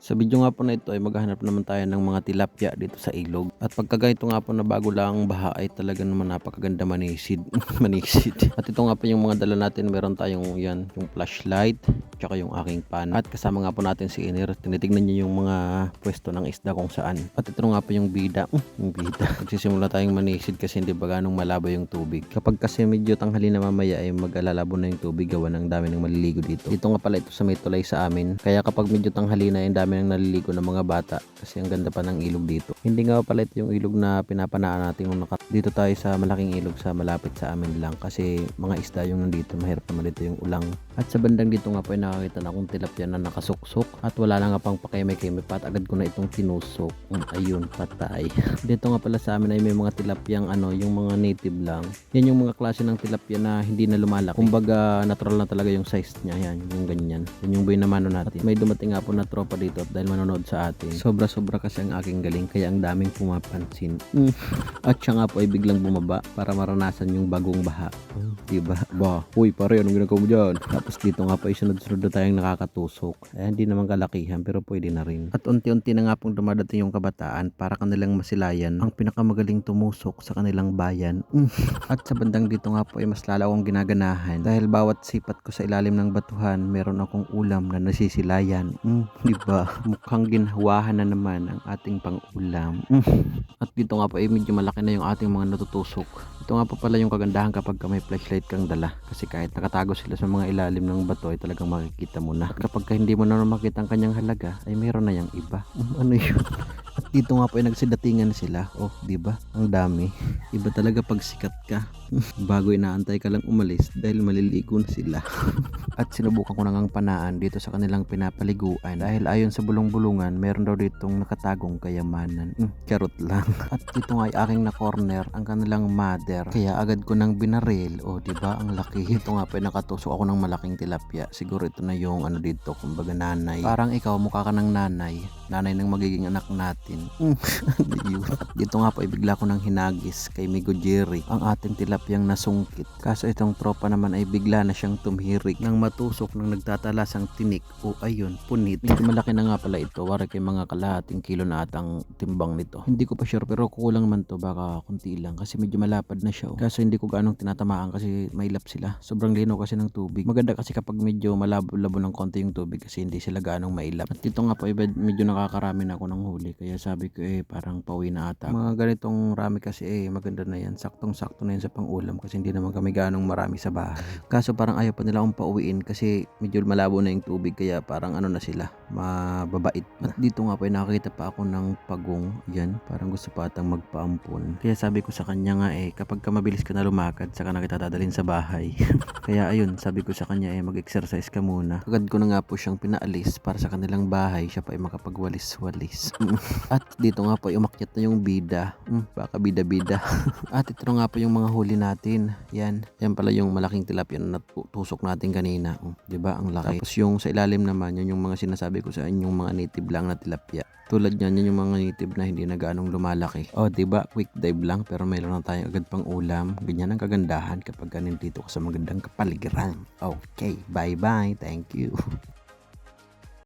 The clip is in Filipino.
Sa video nga po na ito ay maghahanap naman tayo ng mga tilapia dito sa ilog. At pagka ganito nga po na bago lang ang baha ay talaga naman napakaganda manisid. Manisid. At ito nga po yung mga dala natin. Meron tayong yan, yung flashlight, tsaka yung aking pan. At kasama nga po natin si Iner. Tinitignan niyo yung mga pwesto ng isda kung saan. At ito nga po yung bida. Yung bida. Magsisimula tayong manisid kasi hindi ba ganong malabo yung tubig. Kapag kasi medyo tanghali na mamaya ay mag-alalabo na yung tubig gawa ng dami ng maliligo dito. Dito nga pala ito sa may tulay sa amin. Kaya kapag medyo tanghali na yung dami ng naliligo ng mga bata kasi ang ganda pa ng ilog dito. Hindi nga pala ito yung ilog na pinapanaan natin nung dito tayo sa malaking ilog sa malapit sa amin lang kasi mga isda yung nandito, mahirap naman dito yung ulang. At sa bandang dito nga po ay nakakita na akong tilapia na nakasuksok at wala na nga pang pakeme-keme pa at agad ko na itong tinusok. Ayun, patay. Dito nga pala sa amin ay may mga tilapiyang yung mga native lang. Yan yung mga klase ng tilapia na hindi na lumalaki. Kumbaga natural na talaga yung size niya. Yan, yung ganyan. Yan yung buhay na mano natin. May dumating nga po na tropa dito at dahil manonood sa atin. Sobra-sobra kasi ang aking galing kaya ang daming pumapansin. At siya nga po ay biglang bumaba para maranasan yung bagong baha. Diba? Bah, uy pare, anong ginagawa mo dyan? Tapos dito nga po ay sunod-sunod na tayong nakakatusok. Hindi naman kalakihan pero pwede na rin. At unti-unti na nga pong dumadating yung kabataan para kanilang masilayan ang pinakamagaling tumusok sa kanilang bayan. At sa bandang dito nga po ay mas lalo akong ginaganahan dahil bawat sipat ko sa ilalim ng batuhan meron akong ulam na nasisilayan. Diba? Mukhang ginhawahan na naman ang ating pang-ulam. At dito nga po ay medyo malaki na yung ating mga natutusok. Ito nga po pala yung kagandahan kapag may flashlight kang dala kasi kahit nakatago sila sa mga ilalim ng bato ay talagang makikita mo na. At kapag hindi mo na makita ang kanyang halaga ay meron na yung iba. Ano yun? At dito nga po ay nagsidatingan sila. Oh, di ba? Ang dami. Iba talaga pag sikat ka. Bago inaantay ka lang umalis dahil maliligo na sila. At sinubukan ko nang panaan dito sa kanilang pinapaliguan dahil ayon sa bulong-bulungan meron daw ditong nakatagong kayamanan. Charot lang. At dito nga ay aking na corner ang kanilang mother kaya agad ko nang binaril. Oh, di ba? Ang laki. Ito nga pa nakatusok ako ng malaking tilapia. Siguro ito na yung dito, kumbaga nanay. Parang ikaw mukha ka ng nanay. Nanay ng magiging anak natin. At dito nga po ay bigla ko nang hinagis kay Migo Jerry ang ating tilapyang nasungkit. Kaso itong tropa naman ay bigla na siyang tumhirik nang matusok ng nagtatalasang tinik o ayun, punit. Medyo malaki na nga pala ito. Wari kay mga kalahating kilo na atang timbang nito. Hindi ko pa sure pero kukulang man to, baka kunti lang kasi medyo malapad na siya. Kaso hindi ko gaanong tinatamaan kasi mailap sila. Sobrang linaw kasi ng tubig. Maganda kasi kapag medyo malabo-labo ng konti yung tubig kasi hindi sila gaanong mailap. At dito nga po ay medyo nakakarami na ako ng huli kaya sabi ko parang pauwi na ata. Mga ganitong rami kasi maganda na yan. Saktong-sakto na yan sa pang-ulam kasi hindi naman kami gaanong marami sa bahay. Kaso parang ayaw pa nila akong pauwiin kasi medyo malabo na yung tubig kaya parang na sila, mababait na. At dito nga po ay nakakita pa ako ng pagong. Yan, parang gusto pa atang magpaampon. Kaya sabi ko sa kanya nga kapag ka mabilis ka na lumakad saka na kita dadalhin sa bahay. Kaya ayun, sabi ko sa kanya mag-exercise ka muna. Agad ko na nga po siyang pinaalis para sa kanilang bahay siya pa ay makapagwalis-walis. At dito nga po ay umakyat na yung bida. Baka bida-bida. At ito nga po yung mga huli natin. Yan pala yung malaking tilapia na natusok natin kanina. Diba? Ang laki. Tapos yung sa ilalim naman, yun yung mga sinasabi ko sa inyo, yung mga native lang na tilapia. Tulad yan, yun yung mga native na hindi na ganong lumalaki. Diba? Quick dive lang pero mayroon na tayong agad pang ulam. Ganyan ang kagandahan kapag nandito ka sa magandang kapaligiran. Okay, bye-bye. Thank you.